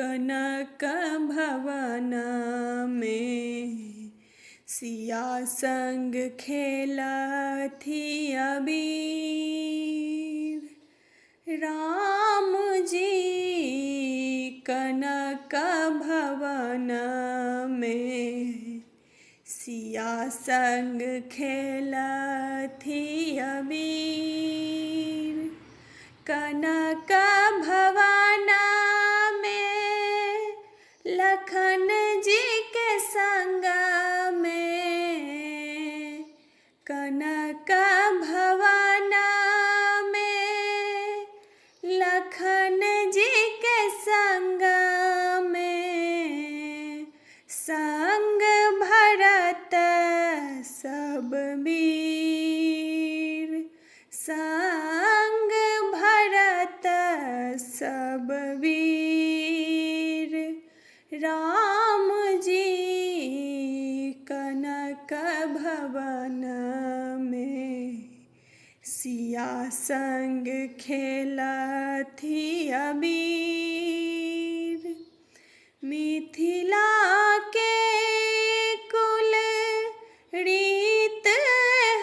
कनक भवन में सिया संग खेलथि अबीर। राम जी कनक भवन में सिया संग खेलथि अबीर। कनक भवन में लखन जी के संग में, कनक भवन में लखन जी के संग में, संग भरत सब वीर। संग भरत सब वीर। राम जी कनक भवन में सिया संग खेलथि अबीर। मिथिला के कुल रीत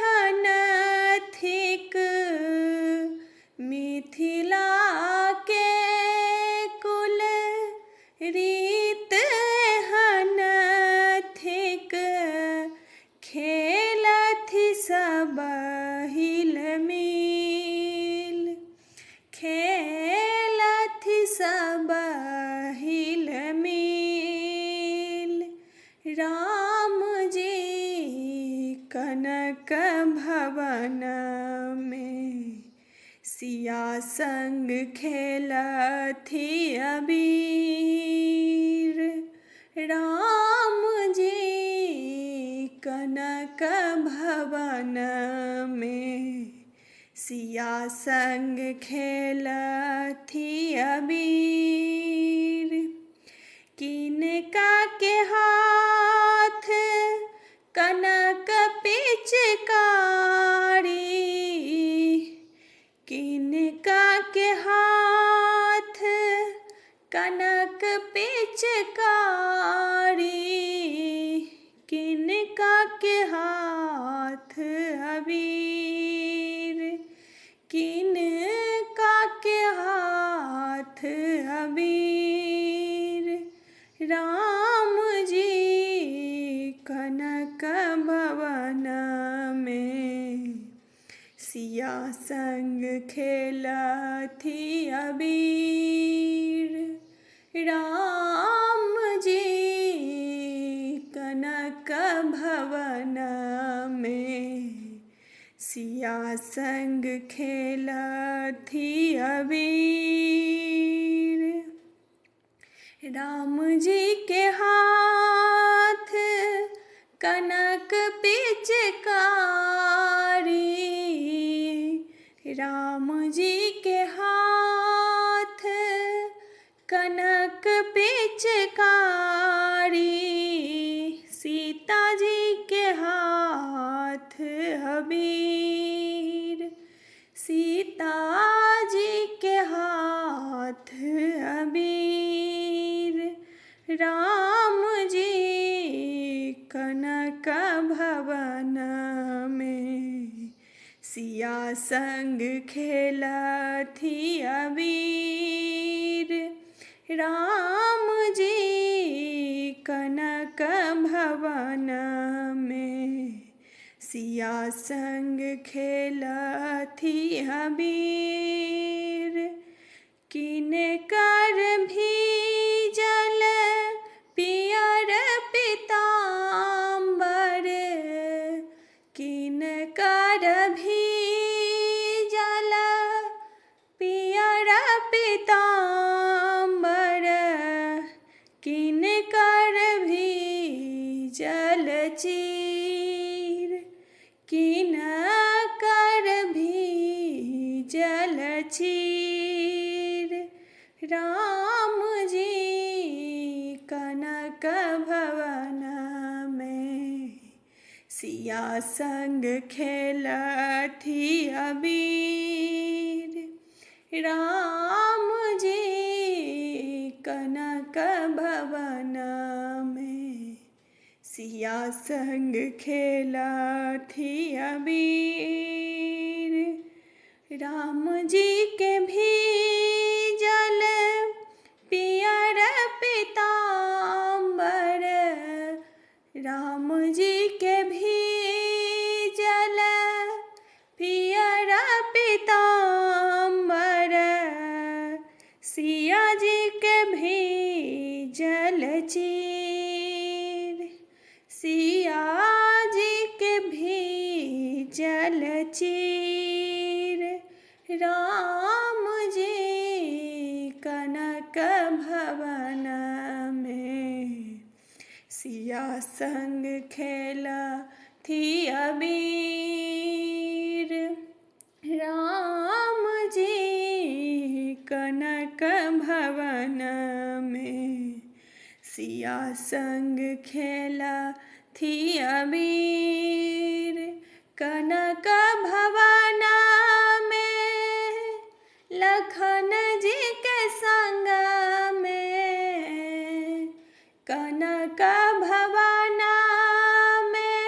हनथिक, मिथिला के कुल रीत हनथिक, खेलथि सब हिल मिल। खेलथि सब हिल मिल। राम जी कनक भवन में सिया संग खेलथि अबीर। राम जी कनक भवन में सिया संग खेलथि अबीर। किनका के हाथ कनक पिचकारी, किनका के हाथ कनक पिचकारी, किनका के हाथ अबीर। किनका के हाथ अबीर। राम जी कनक भवन में सिया संग खेलथि अबीर। राम जी कनक भवन में सिया संग खेलथि अबीर। राम जी के हाथ कनक पिचकारी, राम जी के हाथ कनक पिचकारी। सीता जी के हाथ अबीर। सीता जी के हाथ अबीर। राम जी कनक भवन में सिया संग खेलथि अबीर। राम जी कनक भवन में सिया संग खेलथि अबीर। किनकर भीजल पियर पीताम्बर, किनकर भीजल पियर पीताम्बर, किनकर भीजल चीर, किनकर भीजल चीर। राम जी कनक भवन में सिया संग खेलथि अबीर। राम जी कनक कनक भवन में सिया संग खेला थी अबीर। राम जी के भी जल पियर पीताम्बर, राम जी के भी जल पियर पीताम्बर, सिया जी के भी जल चीर, सिया जी के भी जल चीर। राम जी कनक भवन में सिया संग खेला थी अबीर। राम जी कनक भवन में सिया संग खेला थी अबीर। कनक भवन में लखन जी के संग में, कनक भवन में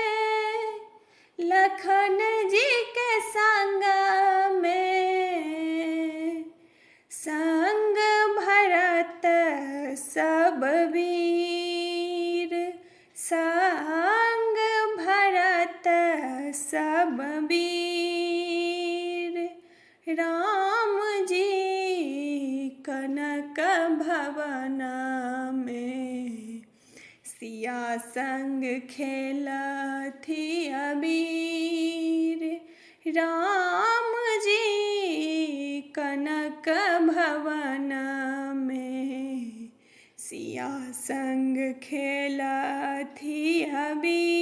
लखन जी के संग में, संग भरत सब वीर, संग भरत सब वीर। राम जी कनक भवन में सिया संग खेला थी अबीर। राम जी कनक भवन में सिया संग खेला थी अबीर।